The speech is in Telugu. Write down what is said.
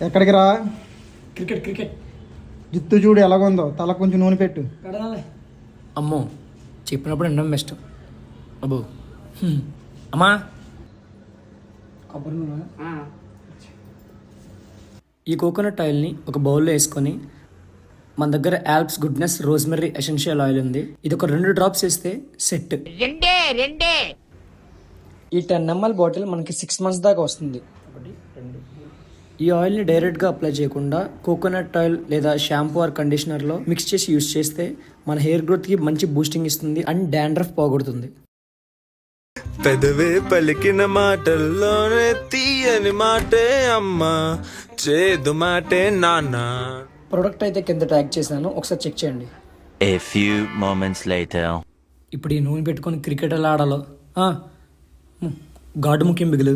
ఎక్కడికి రా? క్రికెట్ క్రికెట్ జుత్తు చూడు ఎలాగుందో, తల కొంచెం నూనె పెట్టు. అమ్మో చెప్పినప్పుడు ఎండం బెస్ట్. అబ్బో అమ్మా కొబ్బరి నూనె. ఈ కోకోనట్ ఆయిల్ని ఒక బౌల్లో వేసుకొని, మన దగ్గర ఆల్ప్స్ గుడ్నెస్ రోజ్మెర్రీ ఎసెన్షియల్ ఆయిల్ ఉంది, ఇది ఒక 2 డ్రాప్స్ వేస్తే సెట్. ఈ 10 ml బాటిల్ మనకి 6 months దాకా వస్తుంది. ఈ ఆయిల్ని డైరెక్ట్గా అప్లై చేయకుండా కోకోనట్ ఆయిల్ లేదా షాంపూ ఆర్ కండిషనర్లో మిక్స్ చేసి యూస్ చేస్తే మన హెయిర్ గ్రోత్కి మంచి బూస్టింగ్ ఇస్తుంది అండ్ డాండ్రఫ్ పోగొడుతుంది. పెదవే పలికిన మాటల్లోనే తీయని మాటే అమ్మా, చేదు మాటే నాన్న. ప్రోడక్ట్ అయితే కింద ట్యాగ్ చేశాను, ఒకసారి చెక్ చేయండి. A few moments later. ఇప్పుడు ఈ నూనె పెట్టుకొని క్రికెట్ ఎలా ఆడాలో గాడు ముఖ్యం బిగులు.